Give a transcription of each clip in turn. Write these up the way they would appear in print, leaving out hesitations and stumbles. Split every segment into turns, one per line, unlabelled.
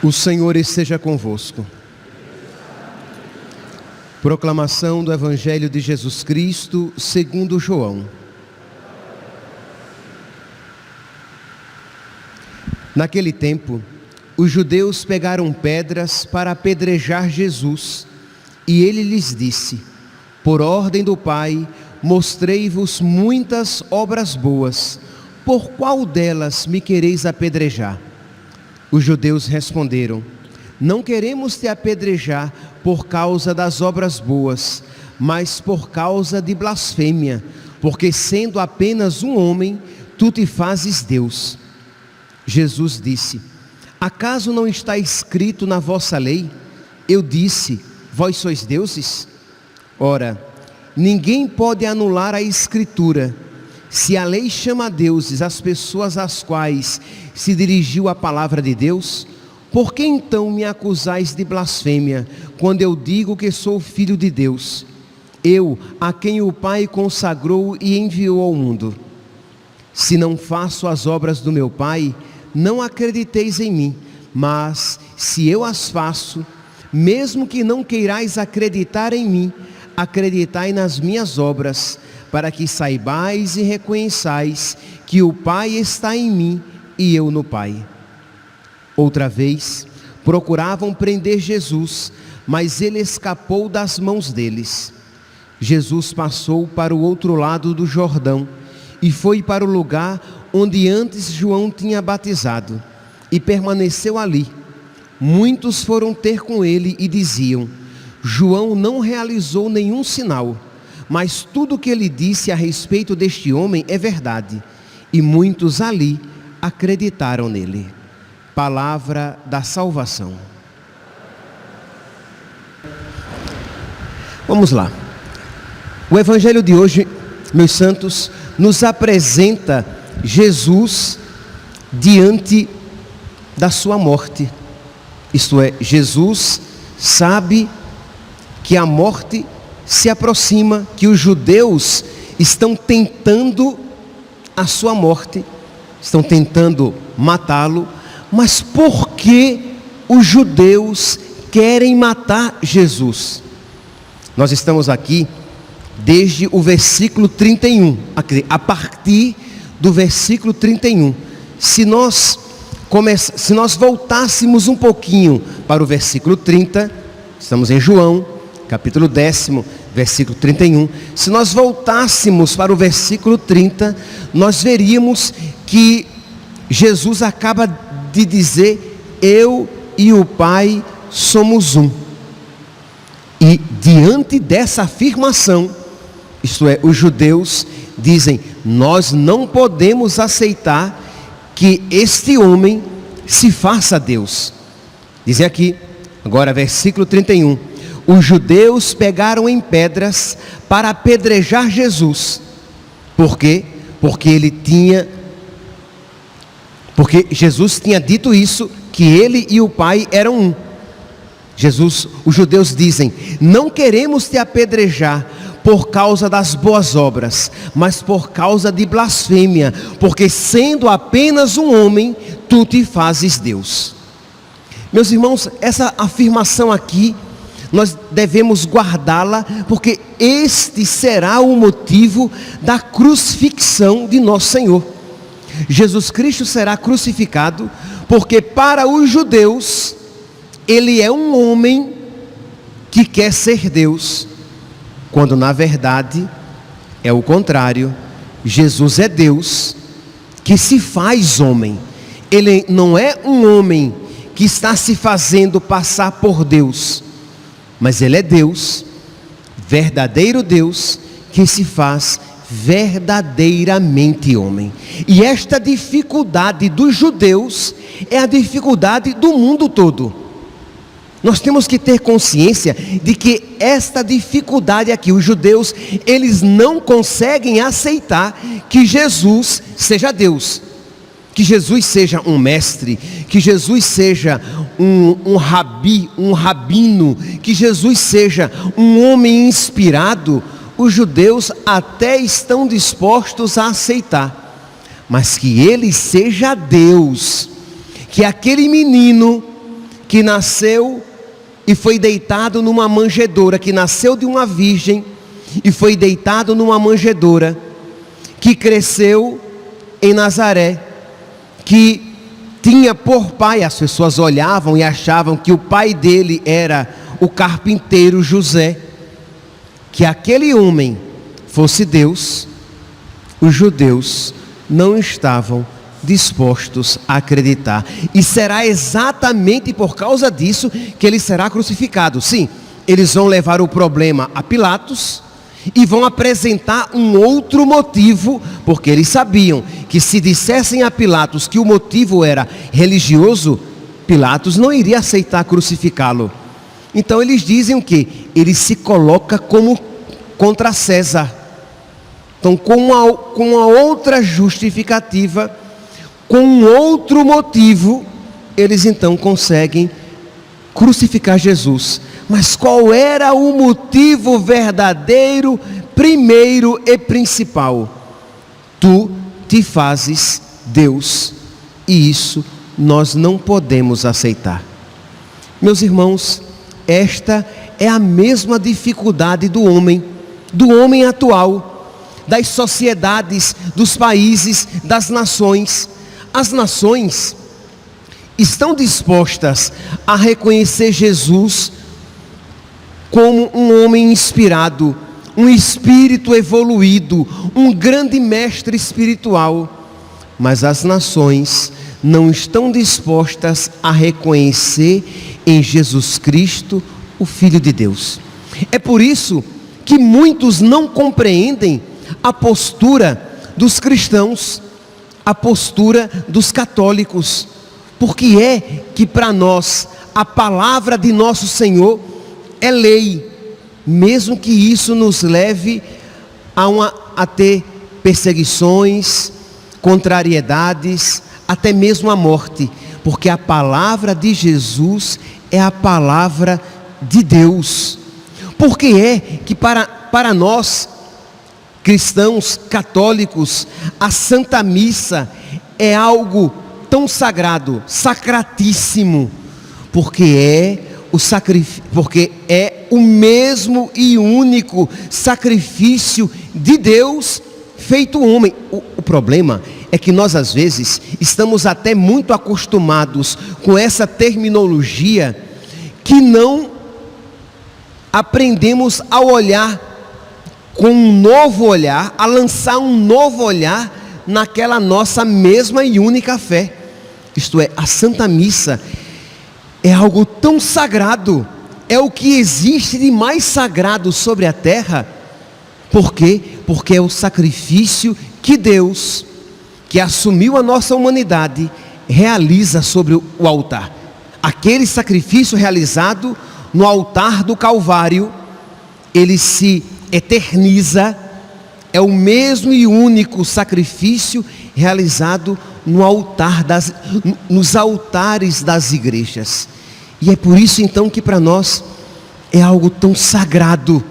O Senhor esteja convosco. Proclamação do Evangelho de Jesus Cristo segundo João. Naquele tempo, os judeus pegaram pedras para apedrejar Jesus, e ele lhes disse: por ordem do Pai, mostrei-vos muitas obras boas, por qual delas me quereis apedrejar? Os judeus responderam: não queremos te apedrejar por causa das obras boas, mas por causa de blasfêmia, porque sendo apenas um homem, tu te fazes Deus. Jesus disse: acaso não está escrito na vossa lei? Eu disse: vós sois deuses? Ora, ninguém pode anular a Escritura. Se a lei chama deuses as pessoas às quais se dirigiu a palavra de Deus, por que então me acusais de blasfêmia, quando eu digo que sou filho de Deus? Eu, a quem o Pai consagrou e enviou ao mundo. Se não faço as obras do meu Pai, não acrediteis em mim, mas se eu as faço, mesmo que não queirais acreditar em mim, acreditai nas minhas obras, para que saibais e reconheçais que o Pai está em mim e eu no Pai. Outra vez, procuravam prender Jesus, mas ele escapou das mãos deles. Jesus passou para o outro lado do Jordão e foi para o lugar onde antes João tinha batizado, e permaneceu ali. Muitos foram ter com ele e diziam: João não realizou nenhum sinal, mas tudo o que ele disse a respeito deste homem é verdade. E muitos ali acreditaram nele. Palavra da salvação. Vamos lá. O Evangelho de hoje, meus santos, nos apresenta Jesus diante da sua morte. Isto é, Jesus sabe que a morte se aproxima, que os judeus estão tentando a sua morte, estão tentando matá-lo. Mas por que os judeus querem matar Jesus? Nós estamos aqui desde o versículo 31, a partir do versículo 31. Se nós voltássemos um pouquinho para o versículo 30, estamos em João, capítulo 10, versículo 31. Se nós voltássemos para o versículo 30, nós veríamos que Jesus acaba de dizer: eu e o Pai somos um. E diante dessa afirmação, isto é, os judeus dizem: nós não podemos aceitar que este homem se faça Deus. Dizem aqui, agora versículo 31. Os judeus pegaram em pedras para apedrejar Jesus. Por quê? Porque Jesus tinha dito isso, que ele e o Pai eram um. Os judeus dizem: não queremos te apedrejar por causa das boas obras, mas por causa de blasfêmia, porque sendo apenas um homem, tu te fazes Deus. Meus irmãos, essa afirmação aqui, nós devemos guardá-la, porque este será o motivo da crucifixão de nosso Senhor. Jesus Cristo será crucificado porque para os judeus ele é um homem que quer ser Deus, quando na verdade é o contrário. Jesus é Deus que se faz homem. Ele não é um homem que está se fazendo passar por Deus, mas ele é Deus, verdadeiro Deus, que se faz verdadeiramente homem. E esta dificuldade dos judeus é a dificuldade do mundo todo. Nós temos que ter consciência de que esta dificuldade aqui, os judeus, eles não conseguem aceitar que Jesus seja Deus. que Jesus seja um mestre, que Jesus seja um rabi, um rabino, que Jesus seja um homem inspirado, os judeus até estão dispostos a aceitar, mas que ele seja Deus, que aquele menino que nasceu e foi deitado numa manjedoura, que nasceu de uma virgem e foi deitado numa manjedoura, que cresceu em Nazaré, que tinha por pai, as pessoas olhavam e achavam que o pai dele era o carpinteiro José, que aquele homem fosse Deus, os judeus não estavam dispostos a acreditar, e será exatamente por causa disso que ele será crucificado. Sim, eles vão levar o problema a Pilatos e vão apresentar um outro motivo, porque eles sabiam que se dissessem a Pilatos que o motivo era religioso, Pilatos não iria aceitar crucificá-lo. Então eles dizem o quê? Ele se coloca como contra César. Então, com uma outra justificativa, com um outro motivo, eles então conseguem crucificar Jesus. Mas qual era o motivo verdadeiro, primeiro e principal? Tu te fazes Deus, e isso nós não podemos aceitar. Meus irmãos, esta é a mesma dificuldade do homem atual, das sociedades, dos países, das nações. As nações estão dispostas a reconhecer Jesus como um homem inspirado, um espírito evoluído, um grande mestre espiritual, mas as nações não estão dispostas a reconhecer em Jesus Cristo o Filho de Deus. É por isso que muitos não compreendem a postura dos cristãos, a postura dos católicos. Porque é que para nós a palavra de nosso Senhor é lei, mesmo que isso nos leve a ter perseguições, contrariedades, até mesmo a morte, porque a palavra de Jesus é a palavra de Deus. Porque é que para nós, cristãos católicos, a Santa Missa é algo tão sagrado, sacratíssimo, porque é o mesmo e único sacrifício de Deus feito homem. O problema é que nós às vezes estamos até muito acostumados com essa terminologia, que não aprendemos a olhar com um novo olhar, a lançar um novo olhar naquela nossa mesma e única fé. Isto é, a Santa Missa é algo tão sagrado, é o que existe de mais sagrado sobre a terra. Por quê? Porque é o sacrifício que Deus, que assumiu a nossa humanidade, realiza sobre o altar. Aquele sacrifício realizado no altar do Calvário, ele se eterniza, é o mesmo e único sacrifício realizado nos altares das igrejas. E é por isso então que para nós é algo tão sagrado,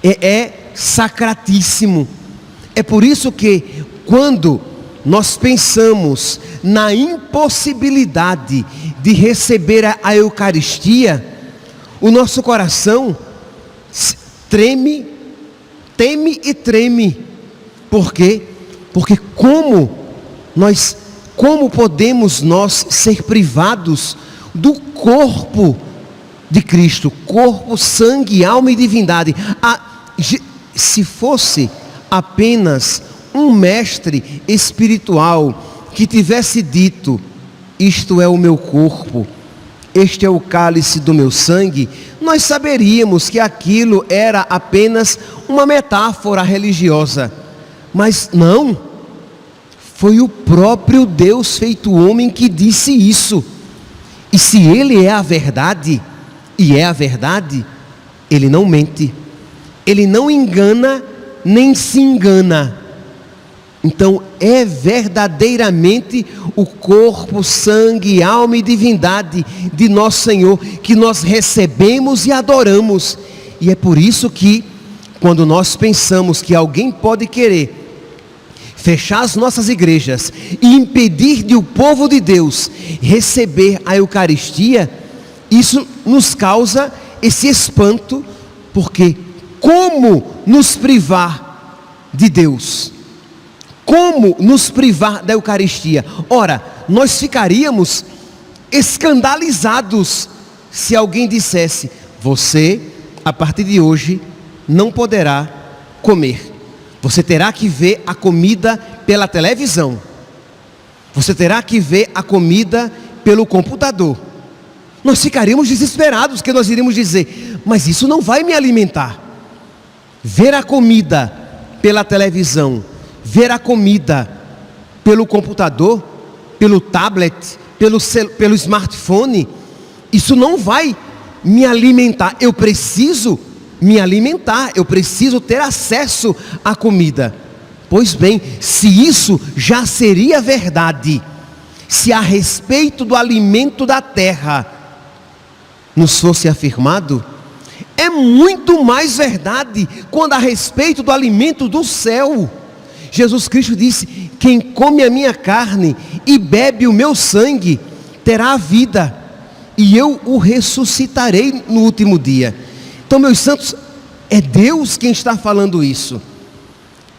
é sacratíssimo. É por isso que quando nós pensamos na impossibilidade de receber a Eucaristia, o nosso coração teme e treme. Por quê? Porque como podemos nós ser privados do corpo de Cristo, corpo, sangue, alma e divindade? Se fosse apenas um mestre espiritual que tivesse dito: isto é o meu corpo, este é o cálice do meu sangue, nós saberíamos que aquilo era apenas uma metáfora religiosa. Mas não, foi o próprio Deus feito homem que disse isso. E se Ele é a verdade, e é a verdade, Ele não mente, Ele não engana, nem se engana. Então é verdadeiramente o corpo, sangue, alma e divindade de nosso Senhor que nós recebemos e adoramos. E é por isso que, quando nós pensamos que alguém pode querer fechar as nossas igrejas e impedir de o povo de Deus receber a Eucaristia, isso nos causa esse espanto, porque como nos privar de Deus? Como nos privar da Eucaristia? Ora, nós ficaríamos escandalizados se alguém dissesse: você, a partir de hoje, não poderá comer. Você terá que ver a comida pela televisão. Você terá que ver a comida pelo computador. Nós ficaríamos desesperados, porque nós iríamos dizer: mas isso não vai me alimentar. Ver a comida pela televisão, ver a comida pelo computador, pelo tablet, pelo smartphone, isso não vai me alimentar. Eu preciso me alimentar, eu preciso ter acesso à comida. Pois bem, se isso já seria verdade, se a respeito do alimento da terra nos fosse afirmado, é muito mais verdade quando a respeito do alimento do céu. Jesus Cristo disse: quem come a minha carne e bebe o meu sangue terá a vida, e eu o ressuscitarei no último dia. Então, meus santos, é Deus quem está falando isso.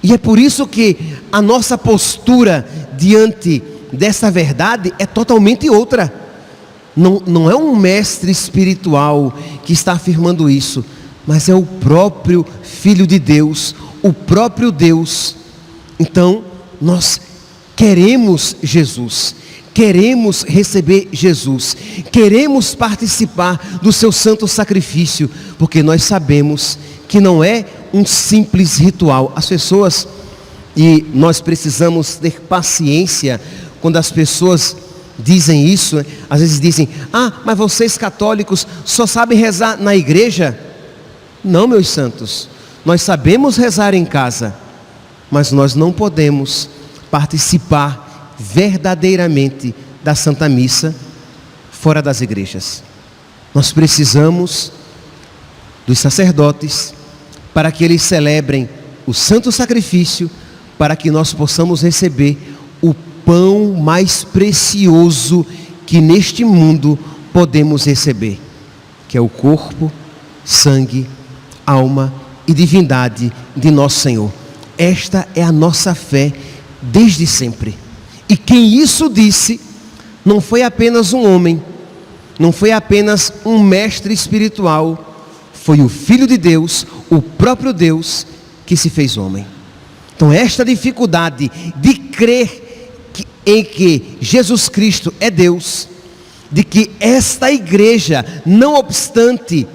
E é por isso que a nossa postura diante dessa verdade é totalmente outra. Não é um mestre espiritual que está afirmando isso, mas é o próprio Filho de Deus, o próprio Deus. Então, nós queremos Jesus, queremos receber Jesus, queremos participar do seu santo sacrifício, porque nós sabemos que não é um simples ritual. As pessoas, e nós precisamos ter paciência quando as pessoas dizem isso, né? Às vezes dizem: mas vocês católicos só sabem rezar na igreja. Não, meus santos, nós sabemos rezar em casa, mas nós não podemos participar verdadeiramente da Santa Missa fora das igrejas. Nós precisamos dos sacerdotes para que eles celebrem o santo sacrifício, para que nós possamos receber o pão mais precioso que neste mundo podemos receber, que é o corpo, sangue, alma e divindade de nosso Senhor. Esta é a nossa fé desde sempre. E quem isso disse não foi apenas um homem, não foi apenas um mestre espiritual, foi o Filho de Deus, o próprio Deus que se fez homem. Então esta dificuldade de crer em que Jesus Cristo é Deus, de que esta igreja, não obstante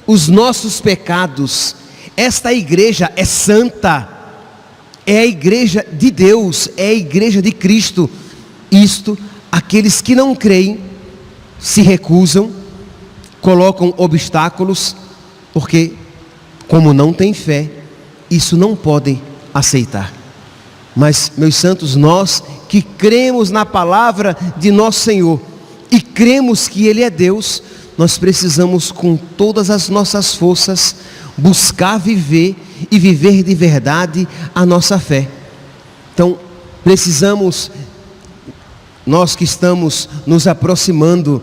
os nossos pecados, esta igreja é santa, é a igreja de Deus, é a igreja de Cristo. Isto, aqueles que não creem, se recusam, colocam obstáculos, porque como não têm fé, isso não podem aceitar. Mas, meus santos, nós que cremos na palavra de nosso Senhor e cremos que Ele é Deus, nós precisamos com todas as nossas forças buscar viver e viver de verdade a nossa fé. Então, precisamos, nós que estamos nos aproximando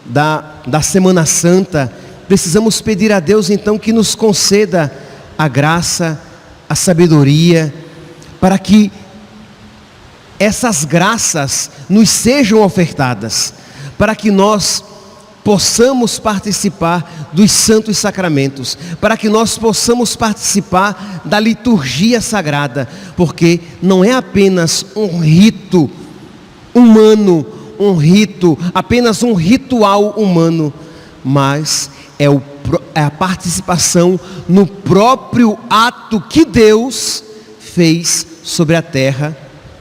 da Semana Santa, precisamos pedir a Deus então que nos conceda a graça, a sabedoria, para que essas graças nos sejam ofertadas, para que nós possamos participar dos santos sacramentos, para que nós possamos participar da liturgia sagrada, porque não é apenas um rito humano, apenas um ritual humano, mas é a participação no próprio ato que Deus fez sobre a terra,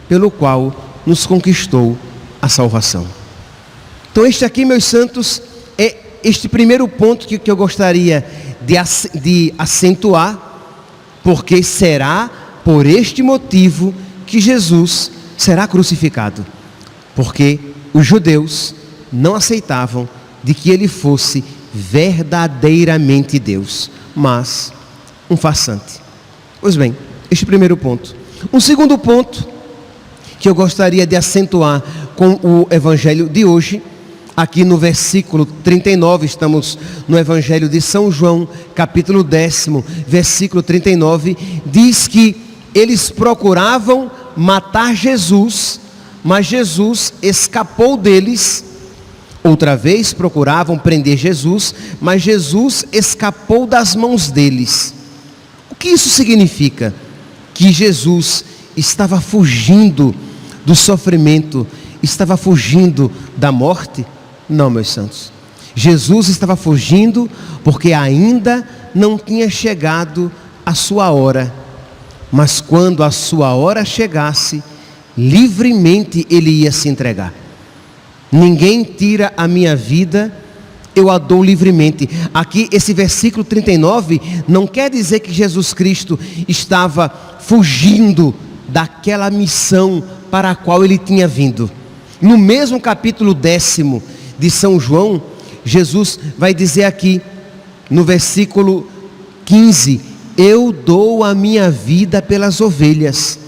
pelo qual nos conquistou a salvação. Então este aqui, meus santos, é este primeiro ponto que eu gostaria de acentuar, porque será por este motivo que Jesus será crucificado, porque os judeus não aceitavam de que ele fosse verdadeiramente Deus, mas um farsante. Pois bem, este é o primeiro ponto. Um segundo ponto que eu gostaria de acentuar com o evangelho de hoje, aqui no versículo 39, estamos no evangelho de São João, capítulo 10, versículo 39, diz que eles procuravam matar Jesus, mas Jesus escapou deles. Outra vez procuravam prender Jesus, mas Jesus escapou das mãos deles. O que isso significa? Que Jesus estava fugindo do sofrimento, estava fugindo da morte? Não, meus santos. Jesus estava fugindo porque ainda não tinha chegado a sua hora. Mas quando a sua hora chegasse, livremente ele ia se entregar. Ninguém tira a minha vida, eu a dou livremente. Aqui esse versículo 39 não quer dizer que Jesus Cristo estava fugindo daquela missão para a qual ele tinha vindo. No mesmo capítulo 10 de São João, Jesus vai dizer aqui, no versículo 15, eu dou a minha vida pelas ovelhas.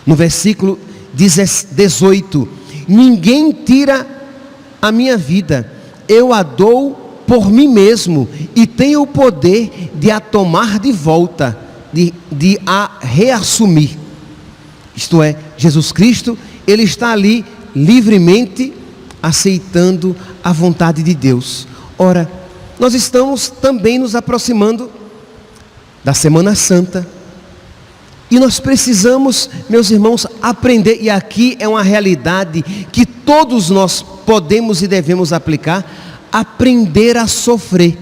No versículo 18, ninguém tira a minha vida, eu a dou por mim mesmo, e tenho o poder de a tomar de volta, de a reassumir. Isto é, Jesus Cristo, ele está ali livremente aceitando a vontade de Deus. Ora, nós estamos também nos aproximando da Semana Santa, e nós precisamos, meus irmãos, aprender, e aqui é uma realidade que todos nós podemos e devemos aplicar, aprender a sofrer.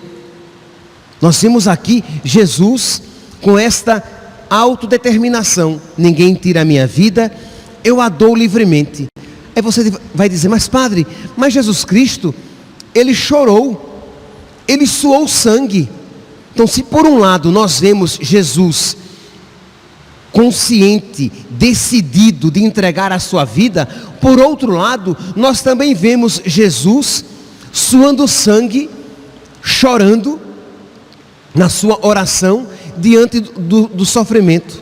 Nós temos aqui Jesus com esta autodeterminação, ninguém tira a minha vida, eu a dou livremente. Aí você vai dizer, mas padre, mas Jesus Cristo, ele chorou, ele suou sangue. Então, se por um lado nós vemos Jesus consciente, decidido de entregar a sua vida, por outro lado, nós também vemos Jesus suando sangue, chorando na sua oração diante do sofrimento.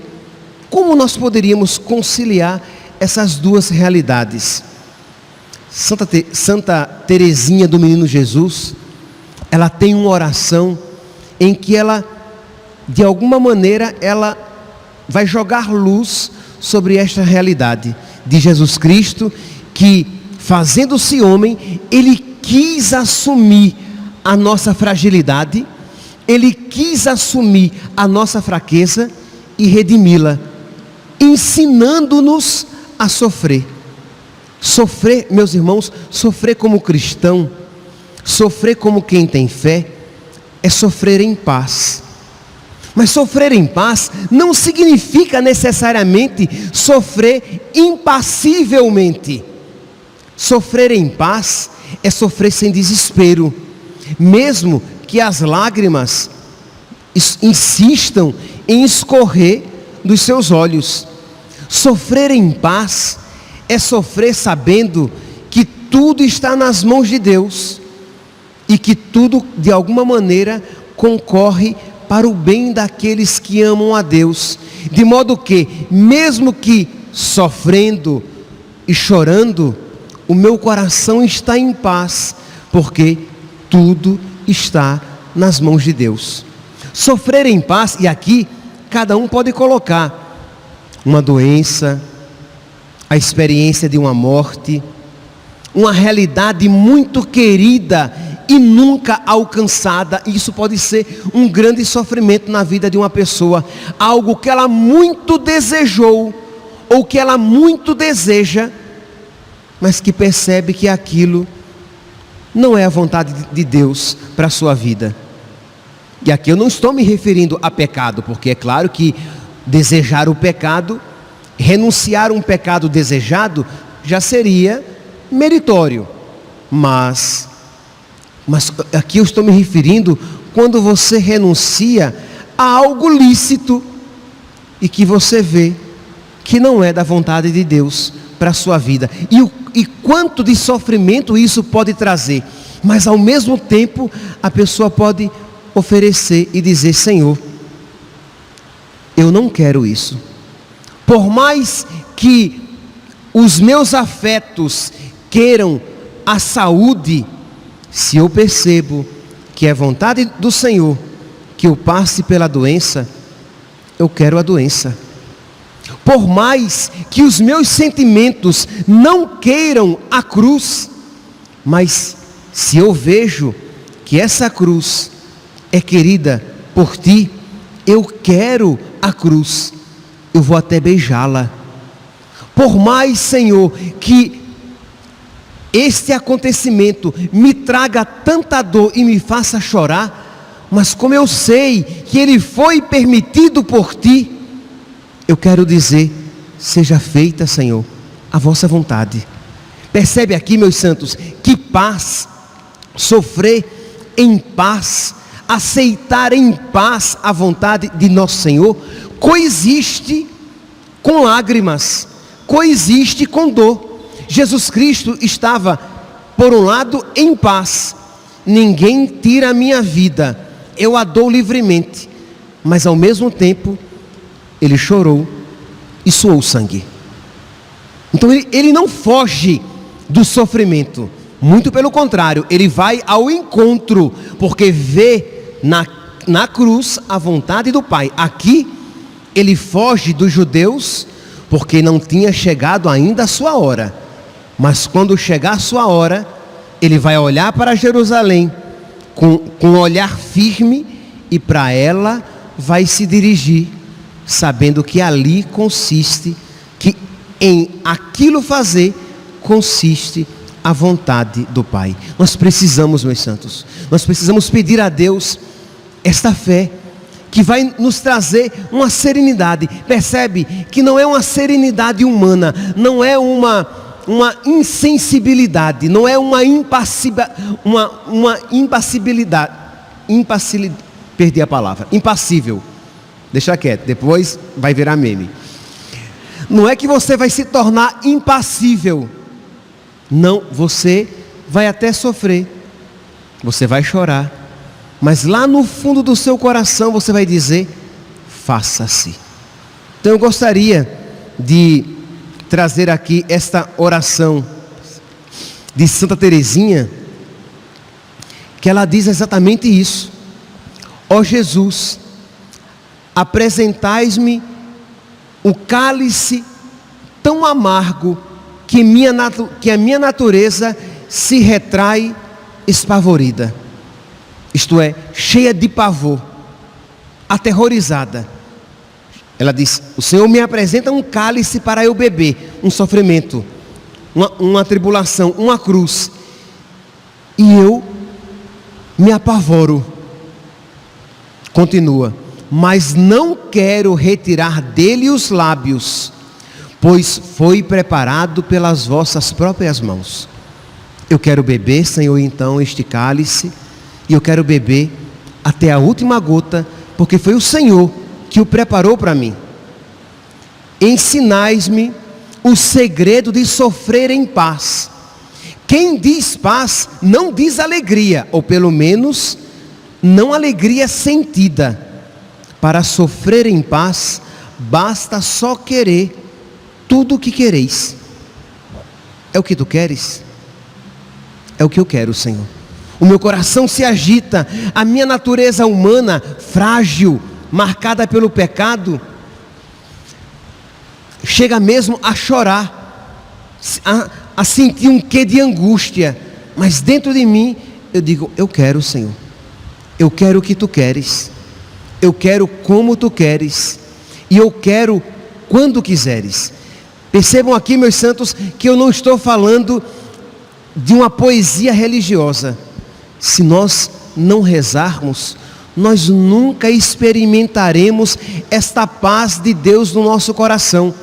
Como nós poderíamos conciliar essas duas realidades? Santa Teresinha do Menino Jesus, ela tem uma oração em que ela, de alguma maneira, ela vai jogar luz sobre esta realidade de Jesus Cristo, que, fazendo-se homem, ele quis assumir a nossa fragilidade, ele quis assumir a nossa fraqueza e redimi-la, ensinando-nos a sofrer. Sofrer, meus irmãos, sofrer como cristão, sofrer como quem tem fé, é sofrer em paz. Mas sofrer em paz não significa necessariamente sofrer impassivelmente. Sofrer em paz é sofrer sem desespero, mesmo que as lágrimas insistam em escorrer dos seus olhos. Sofrer em paz é sofrer sabendo que tudo está nas mãos de Deus e que tudo, de alguma maneira, concorre para o bem daqueles que amam a Deus, de modo que, mesmo que sofrendo e chorando, o meu coração está em paz, porque tudo está nas mãos de Deus. Sofrer em paz, e aqui cada um pode colocar uma doença, a experiência de uma morte, uma realidade muito querida e nunca alcançada. Isso pode ser um grande sofrimento na vida de uma pessoa, algo que ela muito desejou, ou que ela muito deseja, mas que percebe que aquilo não é a vontade de Deus para a sua vida. E aqui eu não estou me referindo a pecado, porque é claro que desejar o pecado, renunciar a um pecado desejado, já seria meritório, mas aqui eu estou me referindo quando você renuncia a algo lícito e que você vê que não é da vontade de Deus para a sua vida. E quanto de sofrimento isso pode trazer. Mas ao mesmo tempo, a pessoa pode oferecer e dizer: Senhor, eu não quero isso. Por mais que os meus afetos queiram a saúde, se eu percebo que é vontade do Senhor que eu passe pela doença, eu quero a doença. Por mais que os meus sentimentos não queiram a cruz, mas se eu vejo que essa cruz é querida por ti, eu quero a cruz, eu vou até beijá-la. Por mais, Senhor, que este acontecimento me traga tanta dor e me faça chorar, mas como eu sei que ele foi permitido por ti, eu quero dizer: seja feita, Senhor, a vossa vontade. Percebe aqui, meus santos, que paz, sofrer em paz, aceitar em paz a vontade de nosso Senhor, coexiste com lágrimas, coexiste com dor. Jesus Cristo estava, por um lado, em paz: ninguém tira a minha vida, eu a dou livremente. Mas ao mesmo tempo, ele chorou e suou sangue. Então ele não foge do sofrimento, muito pelo contrário, ele vai ao encontro, porque vê na cruz a vontade do Pai. Aqui ele foge dos judeus, porque não tinha chegado ainda a sua hora. Mas quando chegar a sua hora, ele vai olhar para Jerusalém com um olhar firme, e para ela vai se dirigir, sabendo que ali consiste, que em aquilo fazer consiste a vontade do Pai. Nós precisamos, meus santos, nós precisamos pedir a Deus esta fé, que vai nos trazer uma serenidade. Percebe que não é uma serenidade humana, não é uma insensibilidade, não é uma impassibilidade, perdi a palavra, impassível, deixa quieto, depois vai virar meme. Não é que você vai se tornar impassível, não, você vai até sofrer, você vai chorar, mas lá no fundo do seu coração você vai dizer: faça-se. Então eu gostaria de trazer aqui esta oração de Santa Teresinha, que ela diz exatamente isso: ó Jesus, apresentais-me o cálice tão amargo que a minha natureza se retrai espavorida, isto é, cheia de pavor, aterrorizada. Ela diz: o Senhor me apresenta um cálice para eu beber, um sofrimento, uma tribulação, uma cruz, e eu me apavoro. Continua: mas não quero retirar dele os lábios, pois foi preparado pelas vossas próprias mãos. Eu quero beber, Senhor, então este cálice, e eu quero beber até a última gota, porque foi o Senhor que o preparou para mim. Ensinais-me o segredo de sofrer em paz. Quem diz paz não diz alegria, ou pelo menos não alegria sentida. Para sofrer em paz, basta só querer tudo o que quereis. É o que tu queres? É o que eu quero, Senhor. O meu coração se agita, a minha natureza humana, frágil, marcada pelo pecado, chega mesmo a chorar, a sentir um quê de angústia, mas dentro de mim eu digo: eu quero, Senhor, eu quero o que tu queres, eu quero como tu queres, e eu quero quando quiseres. Percebam aqui, meus santos, que eu não estou falando de uma poesia religiosa. Se nós não rezarmos, nós nunca experimentaremos esta paz de Deus no nosso coração.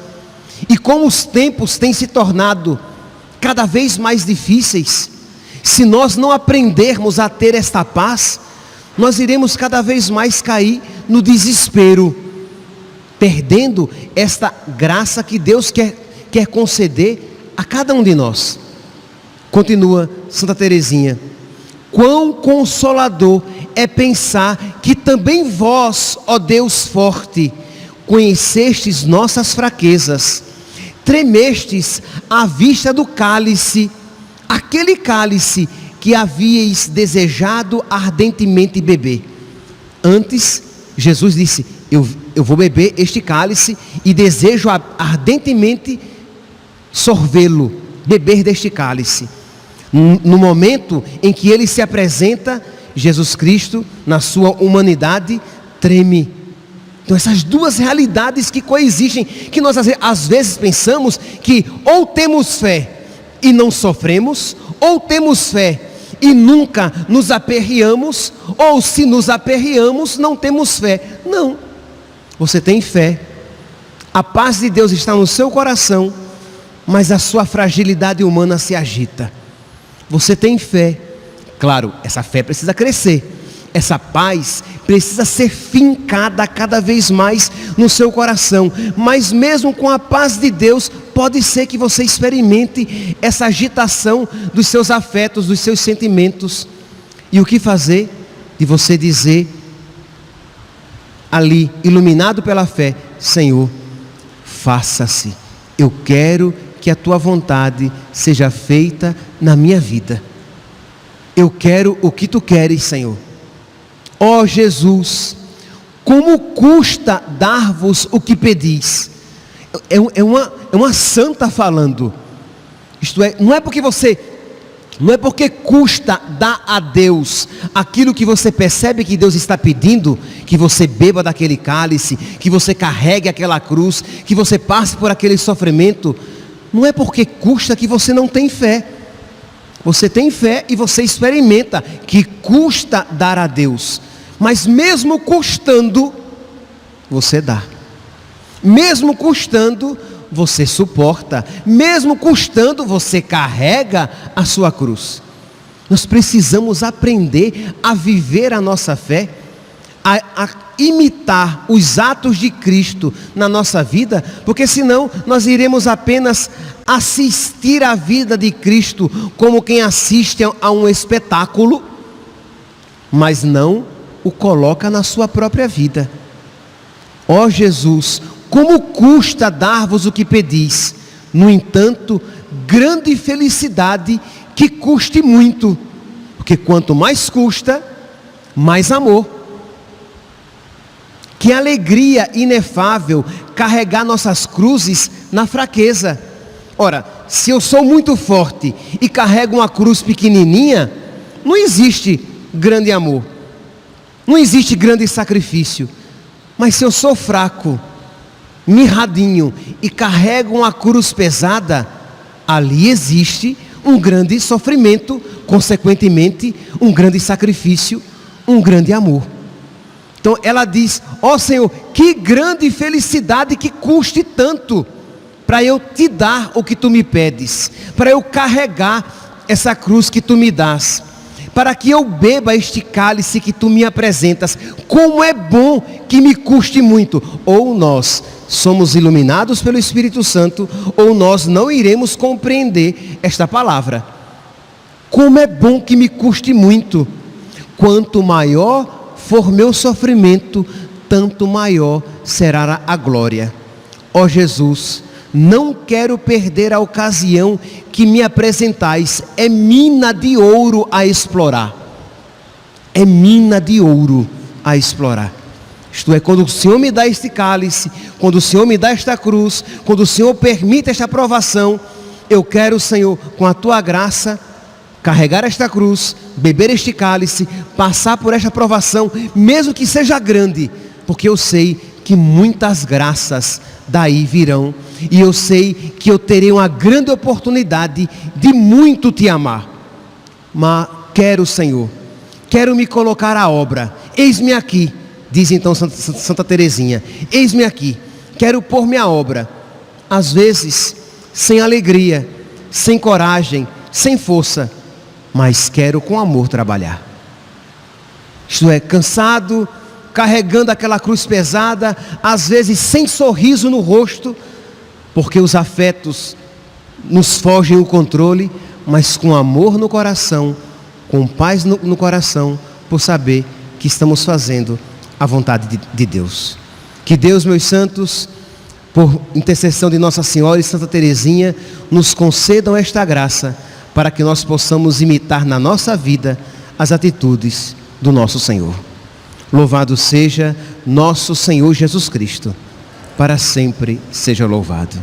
E como os tempos têm se tornado cada vez mais difíceis, se nós não aprendermos a ter esta paz, nós iremos cada vez mais cair no desespero. perdendo esta graça que Deus quer conceder a cada um de nós. Continua Santa Teresinha: quão consolador é pensar que também vós, ó Deus forte, conhecestes nossas fraquezas, tremestes à vista do cálice, aquele cálice que havíeis desejado ardentemente beber. Antes, Jesus disse: eu vou beber este cálice e desejo ardentemente sorvê-lo, beber deste cálice. No momento em que ele se apresenta, Jesus Cristo, na sua humanidade, treme. Então essas duas realidades que coexistem, que nós às vezes pensamos que ou temos fé e não sofremos, ou temos fé e nunca nos aperreamos, ou se nos aperreamos, não temos fé. Não, você tem fé, a paz de Deus está no seu coração, mas a sua fragilidade humana se agita. Você tem fé, claro, essa fé precisa crescer, essa paz precisa ser fincada cada vez mais no seu coração, mas mesmo com a paz de Deus, pode ser que você experimente essa agitação dos seus afetos, dos seus sentimentos. E o que fazer? De você dizer ali, iluminado pela fé: Senhor, faça-se, eu quero que a tua vontade seja feita na minha vida. Eu quero o que tu queres, Senhor. Ó Jesus, como custa dar-vos o que pedis? É uma santa falando. Isto é, não é porque custa dar a Deus aquilo que você percebe que Deus está pedindo, que você beba daquele cálice, que você carregue aquela cruz, que você passe por aquele sofrimento. Não é porque custa que você não tem fé. Você tem fé e você experimenta que custa dar a Deus. Mas mesmo custando, você dá. Mesmo custando, você suporta. Mesmo custando, você carrega a sua cruz. Nós precisamos aprender a viver a nossa fé, a imitar os atos de Cristo na nossa vida, porque senão nós iremos apenas assistir a vida de Cristo como quem assiste a um espetáculo, mas não o coloca na sua própria vida. Ó Jesus, como custa dar-vos o que pedis? No entanto, grande felicidade que custe muito, porque quanto mais custa, mais amor. Que alegria inefável carregar nossas cruzes na fraqueza. Ora, se eu sou muito forte e carrego uma cruz pequenininha, não existe grande amor, não existe grande sacrifício. Mas se eu sou fraco, mirradinho e carrego uma cruz pesada, ali existe um grande sofrimento, consequentemente um grande sacrifício, um grande amor. Então ela diz: ó Senhor, que grande felicidade que custe tanto para eu te dar o que tu me pedes, para eu carregar essa cruz que tu me dás, para que eu beba este cálice que tu me apresentas. Como é bom que me custe muito. Ou nós somos iluminados pelo Espírito Santo, ou nós não iremos compreender esta palavra. Como é bom que me custe muito. Quanto maior for meu sofrimento, tanto maior será a glória. Ó Jesus, não quero perder a ocasião que me apresentais. É mina de ouro a explorar. É mina de ouro a explorar. Isto é, quando o Senhor me dá este cálice, quando o Senhor me dá esta cruz, quando o Senhor permite esta provação, eu quero, Senhor, com a tua graça, carregar esta cruz, beber este cálice, passar por esta provação, mesmo que seja grande, porque eu sei que muitas graças daí virão, e eu sei que eu terei uma grande oportunidade de muito te amar. Mas quero, Senhor, quero me colocar à obra. Eis-me aqui, diz então Santa Teresinha, eis-me aqui, quero pôr-me à obra, às vezes sem alegria, sem coragem, sem força, mas quero com amor trabalhar. Isto é, cansado carregando aquela cruz pesada, às vezes sem sorriso no rosto, porque os afetos nos fogem o controle, mas com amor no coração, com paz no coração, por saber que estamos fazendo a vontade de Deus. Que Deus, meus santos, por intercessão de Nossa Senhora e Santa Teresinha, nos concedam esta graça, para que nós possamos imitar na nossa vida as atitudes do nosso Senhor. Louvado seja nosso Senhor Jesus Cristo, para sempre seja louvado.